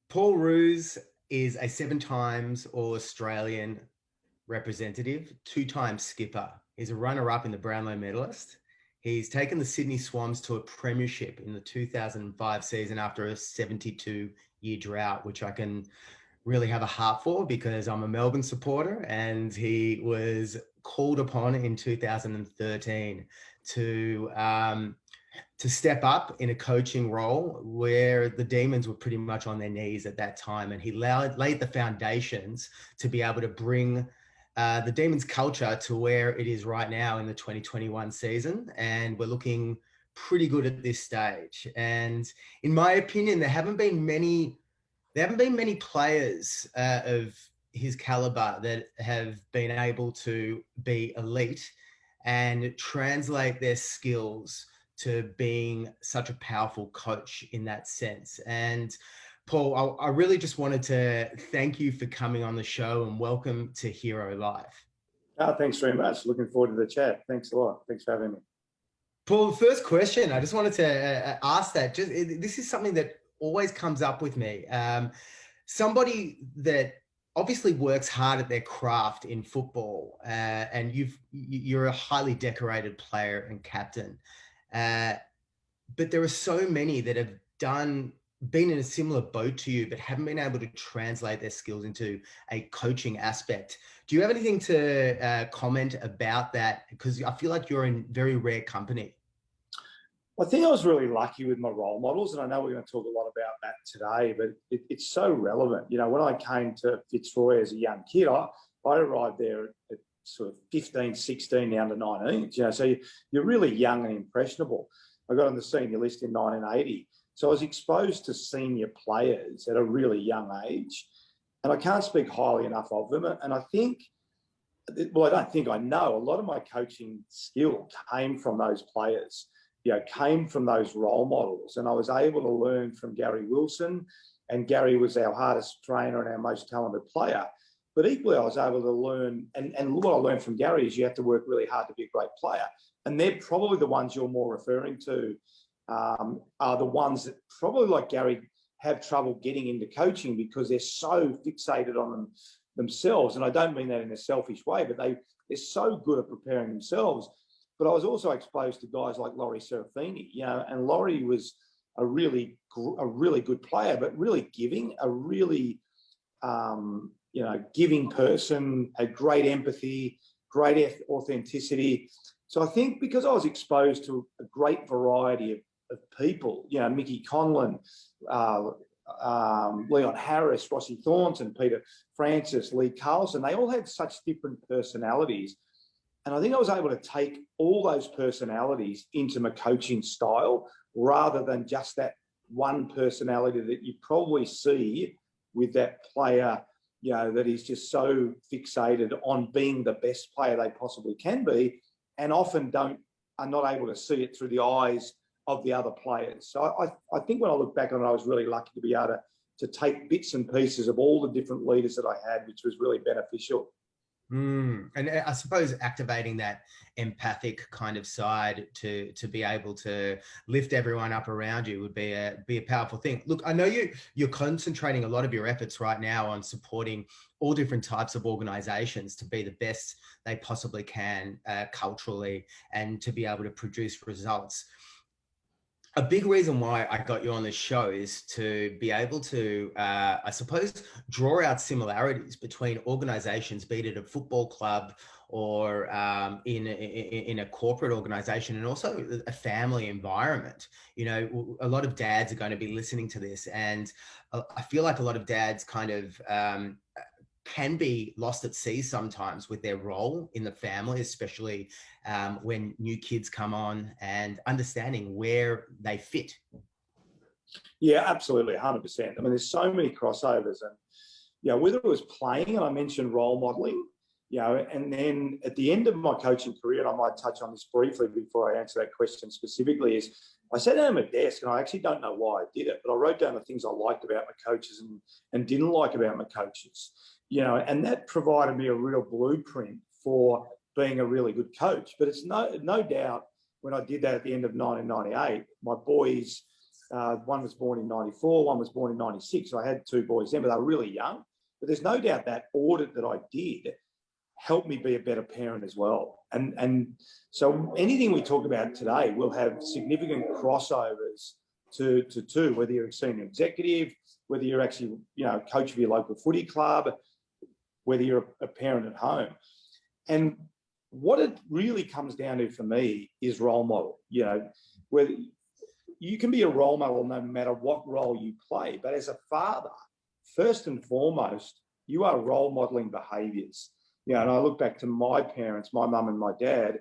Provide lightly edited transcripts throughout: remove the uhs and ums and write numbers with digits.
Paul Roos is a 7 times All-Australian representative, 2 times skipper. He's a runner-up in the Brownlow medalist. He's taken the Sydney Swans to a premiership in the 2005 season after a 72-year drought, which I can really have a heart for because I'm a Melbourne supporter, and he was called upon in 2013 to to step up in a coaching role where the Demons were pretty much on their knees at that time. And he laid the foundations to be able to bring the Demons culture to where it is right now in the 2021 season. And we're looking pretty good at this stage. And in my opinion, there haven't been many players of his caliber that have been able to be elite and translate their skills to being such a powerful coach in that sense. And Paul, I really just wanted to thank you for coming on the show and welcome to Hero Life. Oh, thanks very much. Looking forward to the chat. Thanks a lot. Thanks for having me. Paul, the first question, I just wanted to ask that. This is something that always comes up with me. Somebody that obviously works hard at their craft in football, and you're a highly decorated player and captain. But there are so many that have been in a similar boat to you, but haven't been able to translate their skills into a coaching aspect. Do you have anything to comment about that? Because I feel like you're in very rare company. I think I was really lucky with my role models, and I know we're going to talk a lot about that today, but it's so relevant. You know, when I came to Fitzroy as a young kid, I arrived there at sort of 15, 16, down to 19. You know, so you're really young and impressionable. I got on the senior list in 1980. So I was exposed to senior players at a really young age, and I can't speak highly enough of them. And I think, well, I don't think I know, a lot of my coaching skill came from those players, you know, came from those role models. And I was able to learn from Gary Wilson, and Gary was our hardest trainer and our most talented player. But equally, I was able to learn, and what I learned from Gary is you have to work really hard to be a great player. And they're probably the ones you're more referring to, are the ones that probably, like Gary, have trouble getting into coaching because they're so fixated on themselves. And I don't mean that in a selfish way, but they're so good at preparing themselves. But I was also exposed to guys like Laurie Serafini, you know, and Laurie was a really good player, but really giving, a really giving person, had great empathy, great authenticity. So I think because I was exposed to a great variety of people, you know, Mickey Conlon, Leon Harris, Rossi Thornton, Peter Francis, Lee Carlson, they all had such different personalities. And I think I was able to take all those personalities into my coaching style rather than just that one personality that you probably see with that player, you know, that is just so fixated on being the best player they possibly can be, and often are not able to see it through the eyes of the other players. So I think when I look back on it, I was really lucky to be able to take bits and pieces of all the different leaders that I had, which was really beneficial. And I suppose activating that empathic kind of side to be able to lift everyone up around you would be a powerful thing. Look, I know you're concentrating a lot of your efforts right now on supporting all different types of organizations to be the best they possibly can culturally, and to be able to produce results. A big reason why I got you on this show is to be able to, I suppose, draw out similarities between organizations, be it at a football club or in a corporate organization, and also a family environment. You know, a lot of dads are going to be listening to this, and I feel like a lot of dads kind of can be lost at sea sometimes with their role in the family, especially when new kids come on, and understanding where they fit. Yeah, absolutely, 100%. I mean, there's so many crossovers, and you know, whether it was playing, and I mentioned role modeling, you know, and then at the end of my coaching career, and I might touch on this briefly before I answer that question specifically, is I sat down at my desk, and I actually don't know why I did it, but I wrote down the things I liked about my coaches and didn't like about my coaches. You know, and that provided me a real blueprint for being a really good coach. But it's no doubt when I did that at the end of 1998, my boys One was born in 94, one was born in 96. So I had two boys then, but they were really young. But there's no doubt that audit that I did helped me be a better parent as well. And so anything we talk about today will have significant crossovers to whether you're a senior executive, whether you're actually, a coach of your local footy club, whether you're a parent at home. And what it really comes down to for me is role model. Whether you can be a role model no matter what role you play, but as a father, first and foremost, you are role modeling behaviours. And I look back to my parents, my mum and my dad,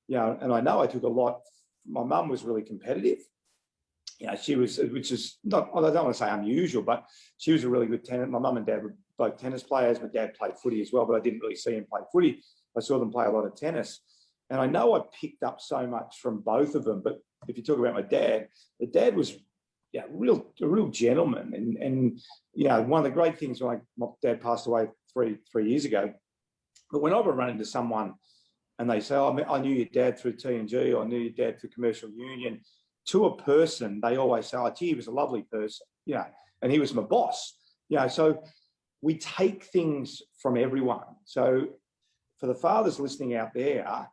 and I know I took a lot. My mum was really competitive. She was, which is not, I don't want to say unusual, but she was a really good tennis. My mum and dad were both tennis players. My dad played footy as well, but I didn't really see him play footy. I saw them play a lot of tennis. And I know I picked up so much from both of them. But if you talk about my dad, the dad was a real gentleman. And one of the great things when my dad passed away three years ago, but when I would run into someone and they say, oh, I knew your dad through T&G, or I knew your dad through Commercial Union, to a person, they always say, oh, gee, he was a lovely person, and he was my boss. So we take things from everyone. So for the fathers listening out there,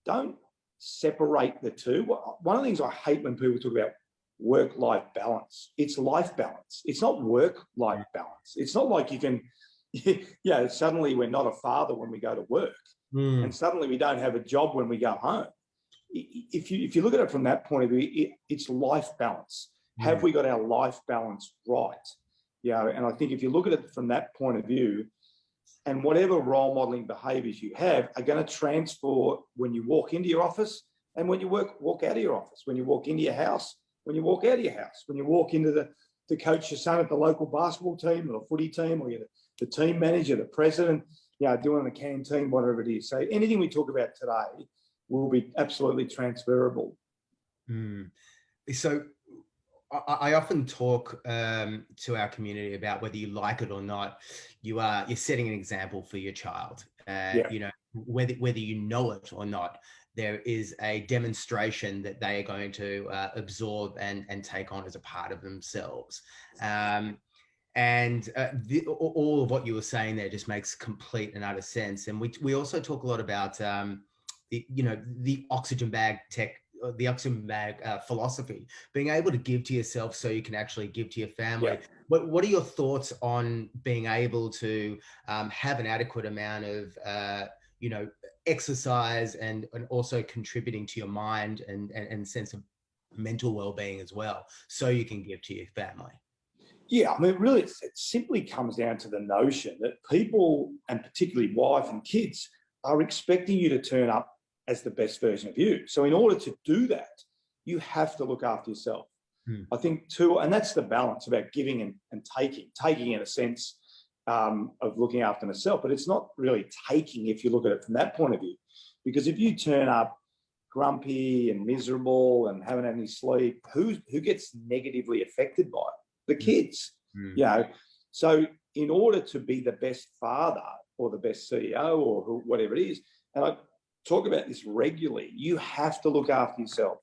don't separate the two. One of the things I hate when people talk about work-life balance, it's life balance. It's not work-life balance. It's not like you can, suddenly we're not a father when we go to work, and suddenly we don't have a job when we go home. If you look at it from that point of view, it's life balance. Have we got our life balance right? And I think if you look at it from that point of view, and whatever role modeling behaviours you have are going to transfer when you walk into your office and when you walk out of your office, when you walk into your house, when you walk out of your house, when you walk into to coach your son at the local basketball team or the footy team, or you're the team manager, the president, doing the canteen, whatever it is. So anything we talk about today will be absolutely transferable. So I often talk to our community about whether you like it or not, you're setting an example for your child. Whether you know it or not, there is a demonstration that they are going to absorb and take on as a part of themselves. All of what you were saying there just makes complete and utter sense. And we also talk a lot about the oxygen bag philosophy, being able to give to yourself so you can actually give to your family. Yeah. What are your thoughts on being able to have an adequate amount of exercise and also contributing to your mind and sense of mental well-being as well, so you can give to your family? Yeah, I mean, really, it simply comes down to the notion that people, and particularly wife and kids, are expecting you to turn up as the best version of you. So in order to do that, you have to look after yourself. I think too, and that's the balance about giving and taking in a sense of looking after myself, but it's not really taking if you look at it from that point of view. Because if you turn up grumpy and miserable and haven't had any sleep, who gets negatively affected by it? The kids. So in order to be the best father or the best CEO or whatever it is, and I talk about this regularly, you have to look after yourself.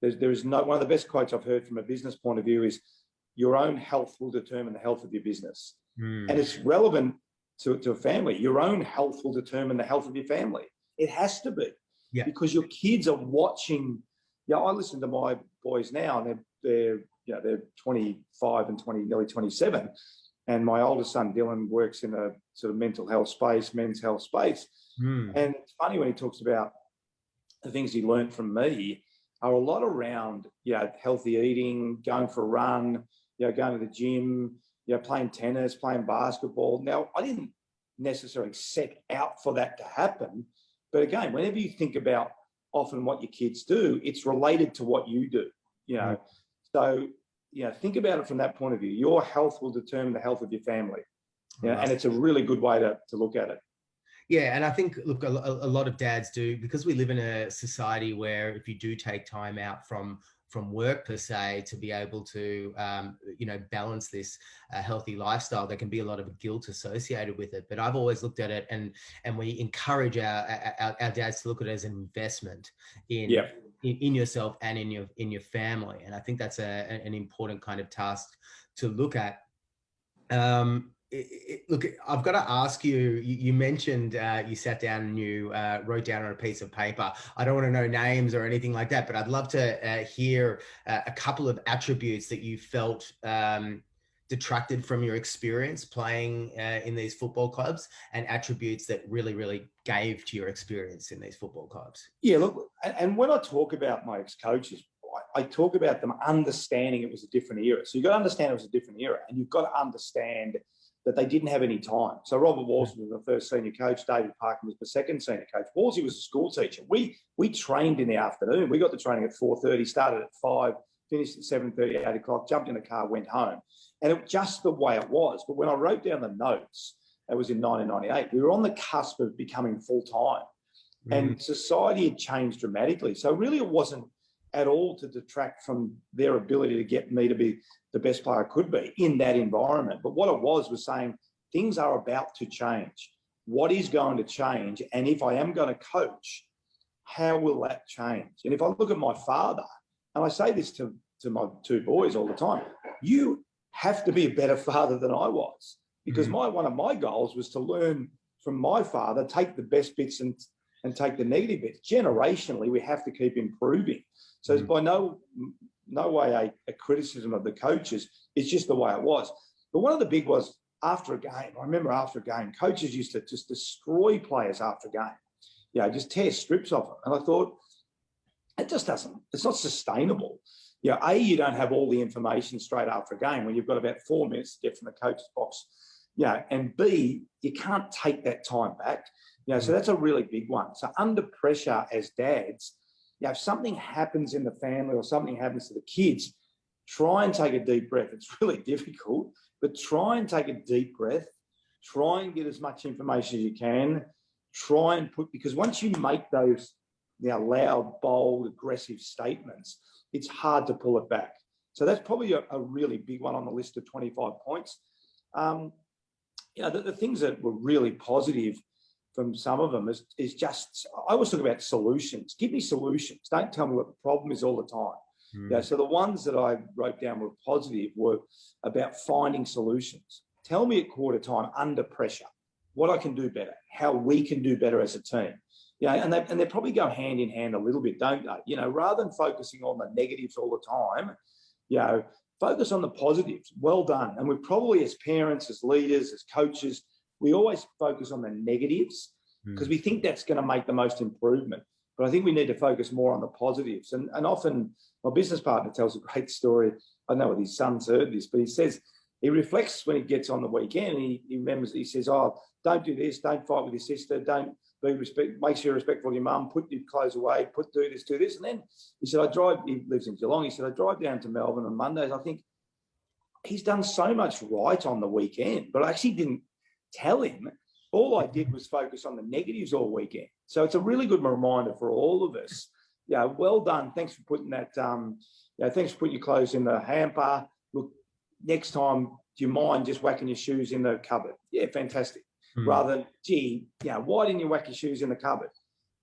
There is no, one of the best quotes I've heard from a business point of view is, your own health will determine the health of your business. And it's relevant to a family. Your own health will determine the health of your family. It has to be. Because your kids are watching. I listen to my boys now, and they're 25 and nearly 27. And my oldest son, Dylan, works in a sort of mental health space, men's health space. And it's funny when he talks about the things he learned from me are a lot around, healthy eating, going for a run, going to the gym, playing tennis, playing basketball. Now, I didn't necessarily set out for that to happen. But again, whenever you think about often what your kids do, it's related to what you do, So, think about it from that point of view. Your health will determine the health of your family. And it's a really good way to look at it. Yeah, and I think, look, a lot of dads do, because we live in a society where if you do take time out from work per se to be able to, balance this healthy lifestyle, there can be a lot of guilt associated with it. But I've always looked at it, and we encourage our dads to look at it as an investment in in yourself and in your family. And I think that's an important kind of task to look at. Look, I've got to ask you, you mentioned you sat down and you wrote down on a piece of paper. I don't want to know names or anything like that, but I'd love to hear a couple of attributes that you felt detracted from your experience playing in these football clubs, and attributes that really, really gave to your experience in these football clubs. Yeah, look, and when I talk about my ex-coaches, I talk about them understanding it was a different era. So you've got to understand it was a different era, and you've got to understand that they didn't have any time. So Robert Walsh was the first senior coach. David Parkin was the second senior coach. Walshy was a school teacher. We trained in the afternoon. We got the training at 4:30, started at 5, finished at 7:30, 8 o'clock, jumped in the car, went home. And it was just the way it was. But when I wrote down the notes, it was in 1998, we were on the cusp of becoming full-time. And society had changed dramatically. So really it wasn't at all to detract from their ability to get me to be the best player I could be in that environment. But what it was saying, things are about to change. What is going to change? And if I am going to coach, how will that change? And if I look at my father, and I say this to my two boys all the time, you have to be a better father than I was, because one of my goals was to learn from my father, take the best bits and take the negative bits. Generationally, we have to keep improving. So it's by no way a criticism of the coaches. It's just the way it was. But one of the big was after a game. I remember after a game, coaches used to just destroy players after a game. You know, just tear strips off them. And I thought, it just doesn't, it's not sustainable. You know, A, you don't have all the information straight after a game when you've got about 4 minutes to get from the coach's box. You know, and B, you can't take that time back. You know, so that's a really big one. So under pressure as dads, you know, if something happens in the family or something happens to the kids, try and take a deep breath. It's really difficult, but try and take a deep breath. Try and get as much information as you can. Try and because once you make those, you know, loud, bold, aggressive statements, it's hard to pull it back. So that's probably a really big one on the list of 25 points. You know, the things that were really positive from some of them is just, I always talk about solutions. Give me solutions. Don't tell me what the problem is all the time. Yeah, so the ones that I wrote down were positive were about finding solutions. Tell me at quarter time under pressure what I can do better, how we can do better as a team. Yeah, and they probably go hand in hand a little bit, don't they? You know, rather than focusing on the negatives all the time, you know, focus on the positives. Well done. And we probably, as parents, as leaders, as coaches, we always focus on the negatives because we think that's going to make the most improvement. But I think we need to focus more on the positives. And often my business partner tells a great story. I know his son's heard this, but he says he reflects when he gets on the weekend. And he remembers, he says, oh, don't do this, don't fight with your sister, don't be make sure you're respectful of your mum, put your clothes away, do this. And then he said, he lives in Geelong, he said, I drive down to Melbourne on Mondays. I think he's done so much right on the weekend, but I actually didn't tell him. All I did was focus on the negatives all weekend. So it's a really good reminder for all of us. Yeah, well done. Thanks for putting that, thanks for putting your clothes in the hamper. Look, next time, do you mind just whacking your shoes in the cupboard? Yeah, fantastic. Rather than, gee, why didn't you whack your shoes in the cupboard?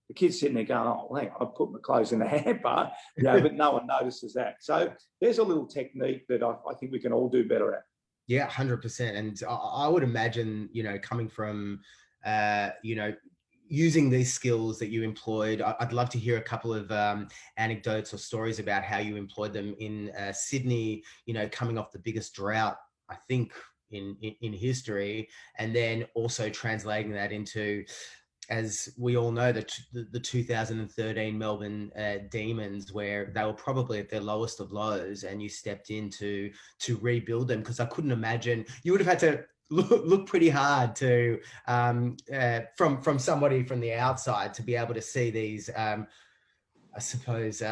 The kid's sitting there going, oh, hang on, I put my clothes in the hamper, but no one notices that. So there's a little technique that I think we can all do better at. Yeah, 100%. And I would imagine, coming from, using these skills that you employed, I'd love to hear a couple of anecdotes or stories about how you employed them in Sydney, coming off the biggest drought, I think, in history, and then also translating that into, as we all know, the 2013 Melbourne Demons, where they were probably at their lowest of lows, and you stepped in to rebuild them. Because I couldn't imagine, you would have had to look pretty hard to from somebody from the outside to be able to see these, I suppose,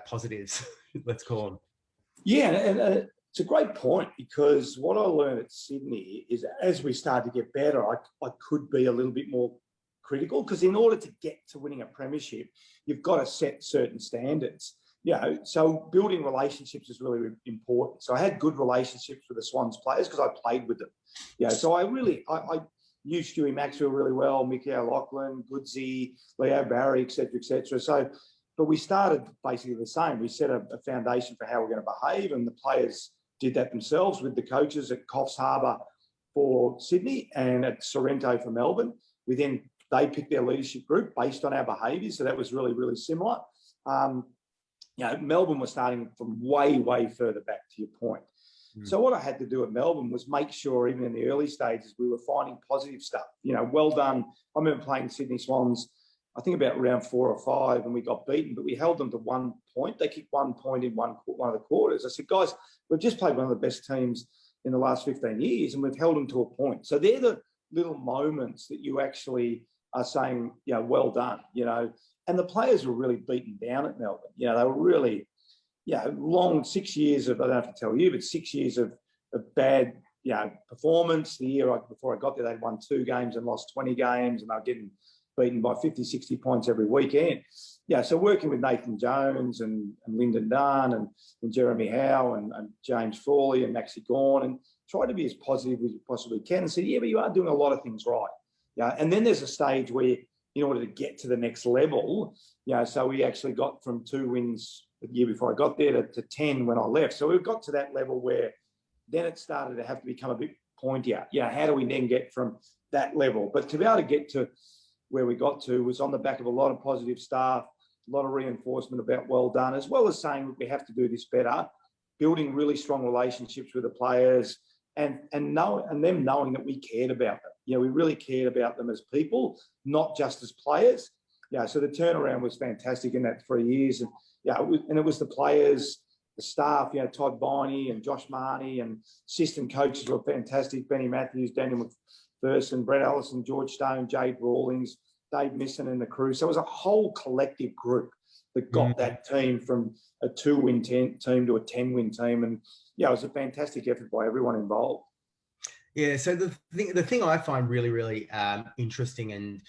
positives. Let's call them. Yeah, and it's a great point, because what I learned at Sydney is as we started to get better, I could be a little bit more critical, because in order to get to winning a premiership, you've got to set certain standards. So building relationships is really important. So I had good relationships with the Swans players because I played with them. So I knew Stewie Maxwell really well, Mickey O'Loughlin, Goodsey, Leo Barry, et cetera, et cetera. So But we started basically the same. We set a foundation for how we're going to behave, and the players did that themselves with the coaches at Coffs Harbour for Sydney and at Sorrento for Melbourne. They picked their leadership group based on our behaviours, so that was really, really similar. Melbourne was starting from way, way further back, to your point. So what I had to do at Melbourne was make sure, even in the early stages, we were finding positive stuff. Well done. I remember playing Sydney Swans, I think about round 4 or 5, and we got beaten, but we held them to 1 point. They kicked 1 point in one of the quarters. I said, guys, we've just played one of the best teams in the last 15 years, and we've held them to a point. So they're the little moments that you actually are saying, well done, And the players were really beaten down at Melbourne. They were really, long 6 years of, I don't have to tell you, but 6 years of bad, performance. The year before I got there, they'd won 2 games and lost 20 games, and they were getting beaten by 50, 60 points every weekend. So working with Nathan Jones and Lyndon Dunn and Jeremy Howe and James Frawley and Maxi Gawn, and try to be as positive as you possibly can and say, but you are doing a lot of things right. And then there's a stage where, in order to get to the next level, so we actually got from 2 wins the year before I got there to 10 when I left. So we got to that level where then it started to have to become a bit pointier. How do we then get from that level? But to be able to get to where we got to was on the back of a lot of positive stuff, a lot of reinforcement about well done, as well as saying we have to do this better, building really strong relationships with the players and them knowing that we cared about them. We really cared about them as people, not just as players. So the turnaround was fantastic in that 3 years. And it was the players, the staff, Todd Biney and Josh Marnie, and assistant coaches were fantastic. Benny Matthews, Daniel McPherson, Brett Allison, George Stone, Jade Rawlings, Dave Misson and the crew. So it was a whole collective group that got that team from a 2-win team to a 10-win team. And it was a fantastic effort by everyone involved. Yeah. So the thing I find really, really interesting and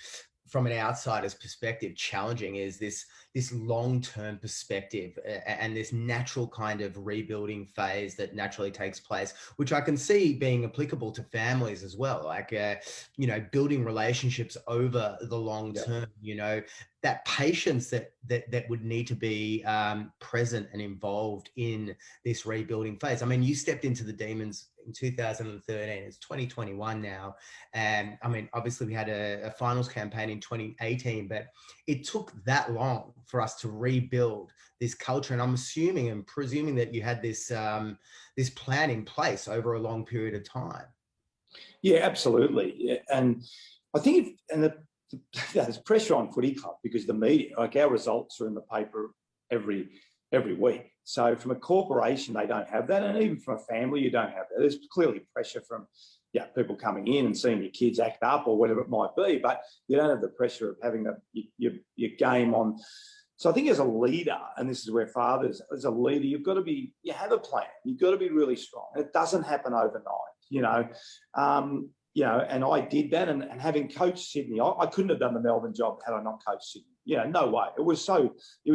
from an outsider's perspective, challenging is this long-term perspective and this natural kind of rebuilding phase that naturally takes place, which I can see being applicable to families as well. Like, building relationships over the long term, that patience that would need to be present and involved in this rebuilding phase. I mean, you stepped into the Demons in 2013. It's 2021 now. And I mean, obviously we had a finals campaign in 2018, but it took that long for us to rebuild this culture. And I'm assuming and presuming that you had this plan in place over a long period of time. Yeah, absolutely. And I think, there's pressure on Footy Club because the media, like our results are in the paper every week. So from a corporation, they don't have that. And even from a family, you don't have that. There's clearly pressure from people coming in and seeing your kids act up or whatever it might be, but you don't have the pressure of having your game on. So I think as a leader, and this is where fathers, as a leader, you have a plan. You've got to be really strong. It doesn't happen overnight, and I did that. And having coached Sydney, I couldn't have done the Melbourne job had I not coached Sydney. No way. It was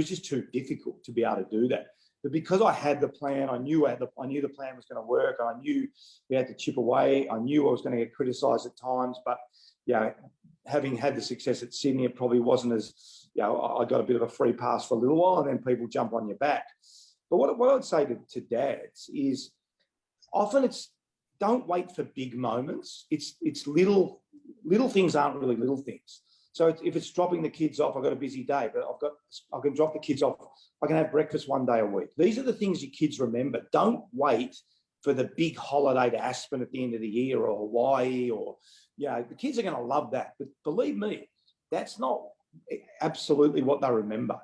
just too difficult to be able to do that. But because I had the plan, I knew the plan was going to work. I knew we had to chip away. I knew I was going to get criticised at times. But, having had the success at Sydney, it probably wasn't as, I got a bit of a free pass for a little while and then people jump on your back. But what I would say to dads is often don't wait for big moments. It's little things aren't really little things. So if it's dropping the kids off, I've got a busy day, but I can drop the kids off. I can have breakfast one day a week. These are the things your kids remember. Don't wait for the big holiday to Aspen at the end of the year or Hawaii or, the kids are going to love that. But believe me, that's not absolutely what they remember.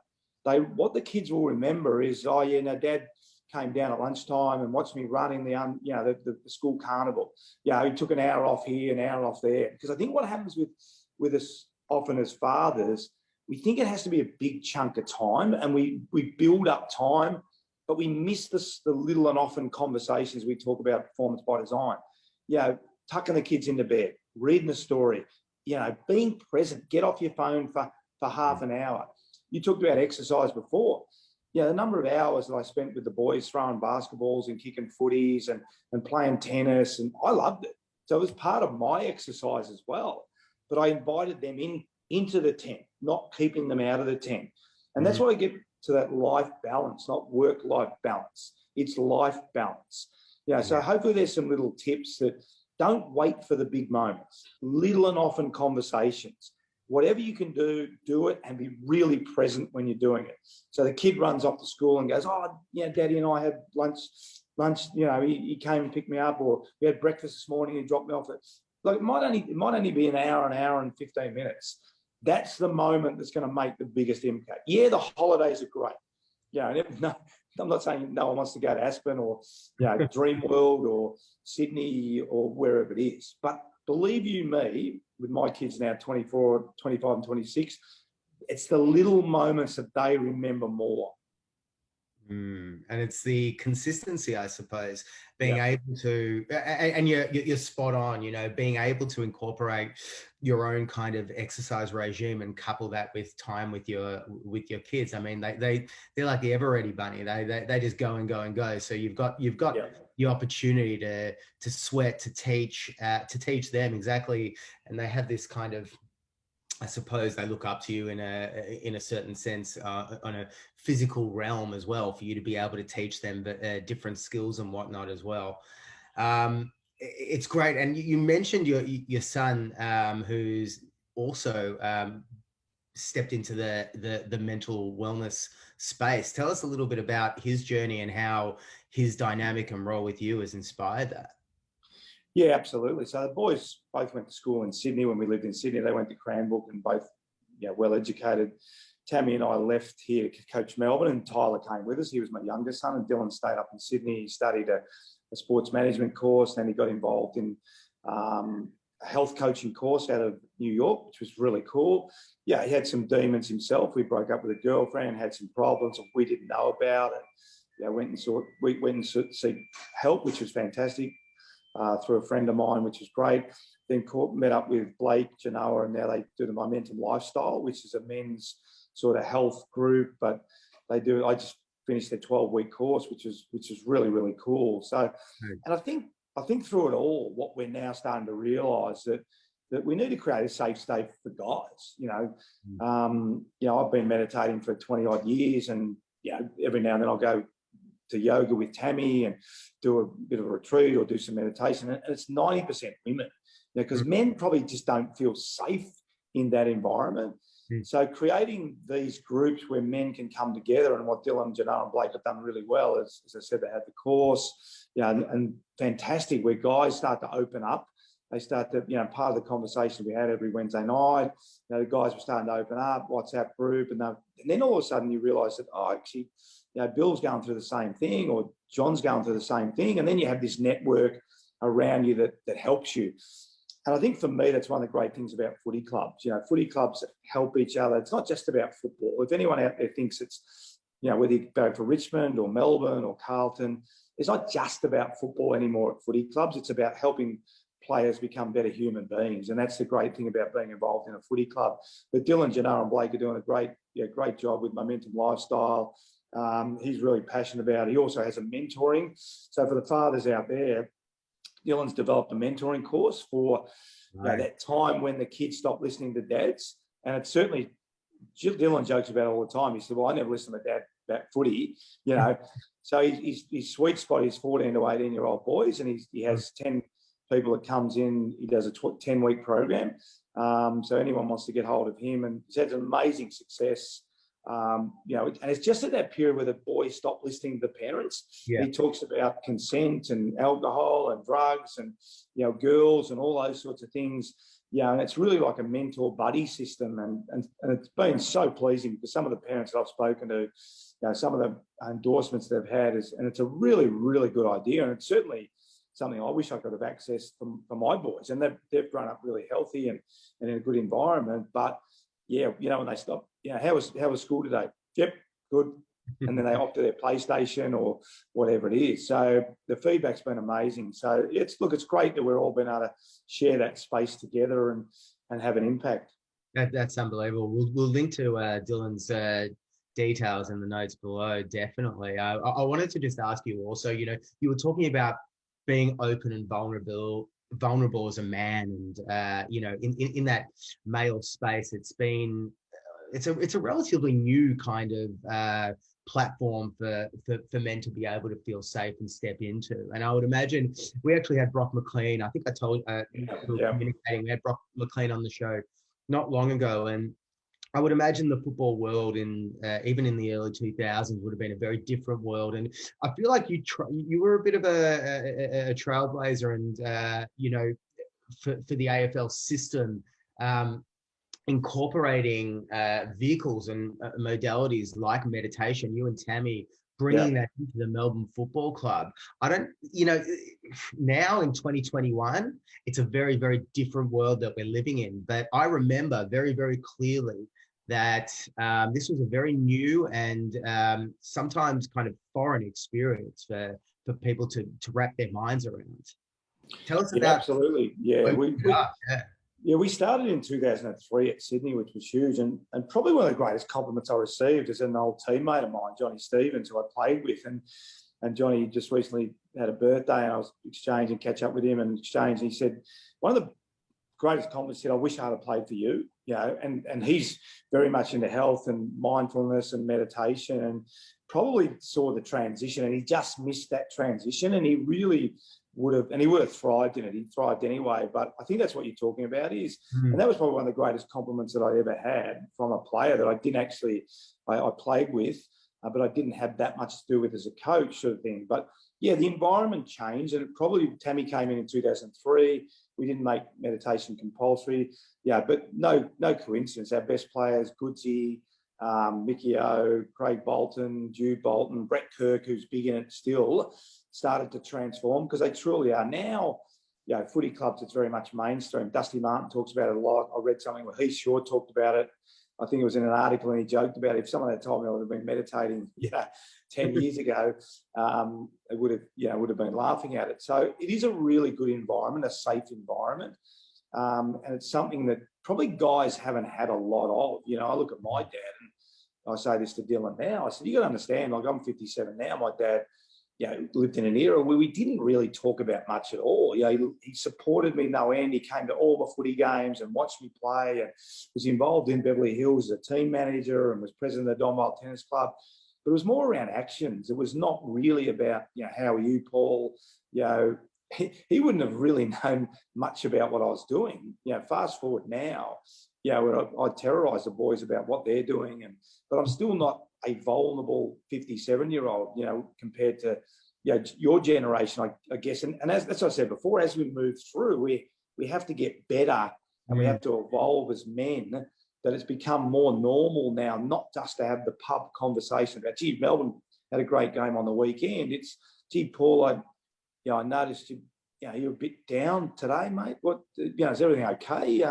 What the kids will remember is, Dad came down at lunchtime and watched me run in the school carnival. He took an hour off here, an hour off there. Because I think what happens with us often as fathers, we think it has to be a big chunk of time and we build up time, but we miss the little and often conversations we talk about performance by design. Tucking the kids into bed, reading a story, being present, get off your phone for half an hour. You talked about exercise before. The number of hours that I spent with the boys throwing basketballs and kicking footies and playing tennis, and I loved it. So it was part of my exercise as well. But I invited them into the tent, not keeping them out of the tent. And that's what I get to that life balance, not work-life balance. It's life balance. So hopefully there's some little tips that don't wait for the big moments. Little and often conversations. Whatever you can do, do it and be really present when you're doing it. So the kid runs off to school and goes, oh, yeah, Daddy and I had lunch, he came and picked me up, or we had breakfast this morning, he dropped me off. Like it might only be an hour and 15 minutes. That's the moment that's going to make the biggest impact. Yeah, the holidays are great. No, I'm not saying no one wants to go to Aspen or Dream World or Sydney or wherever it is. But believe you me, with my kids now 24, 25 and 26, it's the little moments that they remember more. And it's the consistency, I suppose, being able to, and you're spot on, being able to incorporate your own kind of exercise regime and couple that with time with your kids. I mean, they're like the ever ready bunny. They just go and go and go. So you've got the opportunity to sweat, to teach them exactly, and they have this kind of, I suppose they look up to you in a certain sense, on a physical realm as well, for you to be able to teach them different skills and whatnot as well. It's great. And you mentioned your son, who's also stepped into the mental wellness space. Tell us a little bit about his journey and how his dynamic and role with you has inspired that. Yeah, absolutely. So the boys both went to school in Sydney. When we lived in Sydney, they went to Cranbrook and both, well educated. Tammy and I left here to coach Melbourne, and Tyler came with us. He was my youngest son, and Dylan stayed up in Sydney. He studied a sports management course. Then he got involved in a health coaching course out of New York, which was really cool. Yeah, he had some demons himself. We broke up with a girlfriend, had some problems that we didn't know about, and went and sought help, which was fantastic. Through a friend of mine, which is great. Then met up with Blake, Genoa, and now they do the Momentum Lifestyle, which is a men's sort of health group. But I just finished their 12-week course, which is really, really cool. So, and I think through it all, what we're now starting to realise that we need to create a safe state for guys. I've been meditating for 20 odd years, and every now and then I'll go to yoga with Tammy and do a bit of a retreat or do some meditation. And it's 90% women, because men probably just don't feel safe in that environment. So creating these groups where men can come together, and what Dylan, Janelle and Blake have done really well is, as I said, they had the course, and fantastic, where guys start to open up. They start to, part of the conversation we had every Wednesday night, the guys were starting to open up, WhatsApp group, and then all of a sudden you realise that, actually, Bill's going through the same thing, or John's going through the same thing. And then you have this network around you that helps you. And I think for me, that's one of the great things about footy clubs. Footy clubs help each other. It's not just about football. If anyone out there thinks it's, whether you go for Richmond or Melbourne or Carlton, it's not just about football anymore at footy clubs. It's about helping players become better human beings. And that's the great thing about being involved in a footy club. But Dylan, Janelle and Blake are doing a great job with Momentum Lifestyle. He's really passionate about it. He also has a mentoring. So for the fathers out there, Dylan's developed a mentoring course for that time when the kids stop listening to dads. And it's certainly, Dylan jokes about it all the time. He said, well, I never listen to dad about footy, So his sweet spot is 14 to 18-year-old boys, and he has 10 people that comes in. He does a 10-week program. So anyone wants to get hold of him, and he's had some amazing success. And it's just at that period where the boys stop listening to the parents. He talks about consent and alcohol and drugs and, girls and all those sorts of things. And it's really like a mentor buddy system. And it's been so pleasing, because some of the parents that I've spoken to, some of the endorsements they've had and it's a really, really good idea. And it's certainly something I wish I could have accessed for my boys. And they've grown up really healthy and in a good environment. But when they stop, how was school today? Yep, good. And then they opt to their PlayStation or whatever it is. So the feedback's been amazing. So it's great that we're all been able to share that space together and have an impact. That's unbelievable. We'll link to Dylan's details in the notes below, definitely. I wanted to just ask you also, you were talking about being open and vulnerable as a man, and in that male space, it's been it's a relatively new kind of platform for men to be able to feel safe and step into. And I would imagine we actually had Brock McLean. I think I told we were communicating. We had Brock McLean on the show not long ago, and I would imagine the football world in even in the early 2000s would have been a very different world. And I feel like you were a bit of a trailblazer, and for the AFL system, incorporating vehicles and modalities like meditation. You and Tammy bringing that into the Melbourne Football Club. I don't, now in 2021, it's a very, very different world that we're living in. But I remember very, very clearly that this was a very new and sometimes kind of foreign experience for people to wrap their minds around. Tell us about. Absolutely. We started in 2003 at Sydney, which was huge, and probably one of the greatest compliments I received is an old teammate of mine, Johnny Stevens, who I played with, and Johnny just recently had a birthday, and I was catch up with him and exchange, and he said one of the greatest compliments, said, I wish I had played for you, and he's very much into health and mindfulness and meditation, and probably saw the transition, and he just missed that transition, and he really would have thrived in it. He thrived anyway, but I think that's what you're talking about and that was probably one of the greatest compliments that I ever had from a player that I didn't actually, I played with, but I didn't have that much to do with as a coach sort of thing. But yeah, the environment changed, and Tammy came in 2003. We didn't make meditation compulsory. But no coincidence. Our best players, Goodsey, Mickey O, Craig Bolton, Jude Bolton, Brett Kirk, who's big in it still, started to transform because they truly are now. Footy clubs, it's very much mainstream. Dusty Martin talks about it a lot. I read something where Heath Shaw talked about it. I think it was in an article, and he joked about it. If someone had told me I would have been meditating 10 years ago, it would have been laughing at it. So it is a really good environment, a safe environment. And it's something that probably guys haven't had a lot of. I look at my dad, and I say this to Dylan now. I said, you got to understand, like I'm 57 now, my dad, lived in an era where we didn't really talk about much at all. He supported me no end. He came to all the footy games and watched me play, and was involved in Beverly Hills as a team manager, and was president of the Donvale Tennis Club. But it was more around actions. It was not really about, how are you, Paul? He wouldn't have really known much about what I was doing. Fast forward now, I terrorise the boys about what they're doing, but I'm still not a vulnerable 57-year-old, compared to your generation, I guess. And as I said before, as we move through, we have to get better, and we have to evolve as men. That it's become more normal now, not just to have the pub conversation about, gee, Melbourne had a great game on the weekend. It's, gee, Paul, I noticed you're a bit down today, mate. What, is everything okay?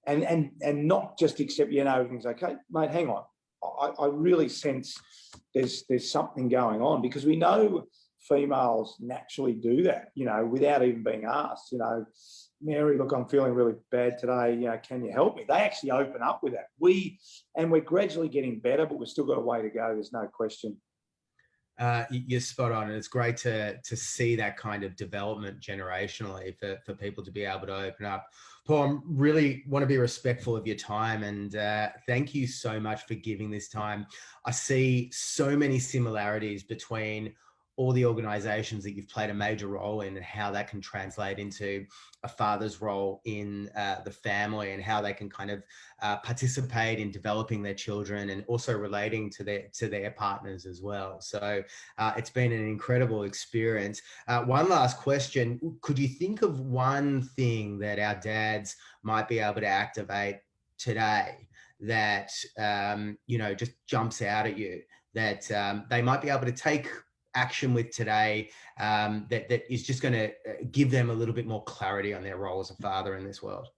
And not just accept, everything's okay, mate. Hang on. I really sense there's something going on, because we know females naturally do that, without even being asked. Mary, look, I'm feeling really bad today. Can you help me? They actually open up with that. We're gradually getting better, but we've still got a way to go. There's no question. You're spot on, and it's great to see that kind of development generationally for people to be able to open up. Paul, I really want to be respectful of your time, and thank you so much for giving this time. I see so many similarities between all the organizations that you've played a major role in, and how that can translate into a father's role in the family, and how they can kind of participate in developing their children, and also relating to their partners as well. So it's been an incredible experience. One last question. Could you think of one thing that our dads might be able to activate today that, just jumps out at you, that they might be able to take action with today, that is just going to give them a little bit more clarity on their role as a father in this world?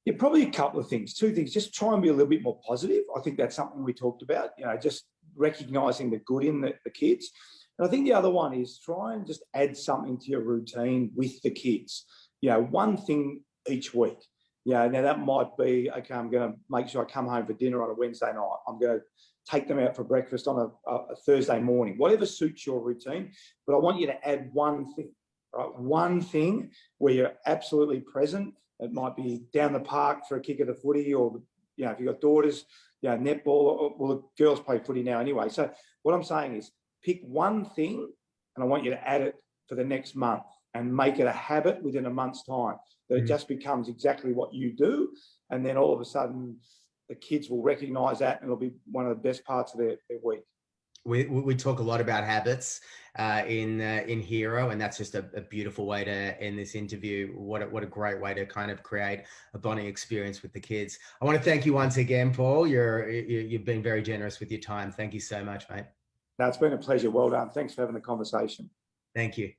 Yeah, probably a couple of things. Two things. Just try and be a little bit more positive. I think that's something we talked about, just recognising the good in the kids. And I think the other one is try and just add something to your routine with the kids. One thing each week. Now that might be, okay, I'm going to make sure I come home for dinner on a Wednesday night. I'm going to take them out for breakfast on a Thursday morning, whatever suits your routine. But I want you to add one thing, right? One thing where you're absolutely present. It might be down the park for a kick of the footy, or if you've got daughters, netball, well, the girls play footy now anyway. So what I'm saying is pick one thing and I want you to add it for the next month and make it a habit within a month's time, that it just becomes exactly what you do. And then all of a sudden the kids will recognise that and it'll be one of the best parts of their week. We talk a lot about habits in Hero, and that's just a beautiful way to end this interview. What a great way to kind of create a bonding experience with the kids. I want to thank you once again, Paul. You've been very generous with your time. Thank you so much, mate. No, it's been a pleasure. Well done. Thanks for having the conversation. Thank you.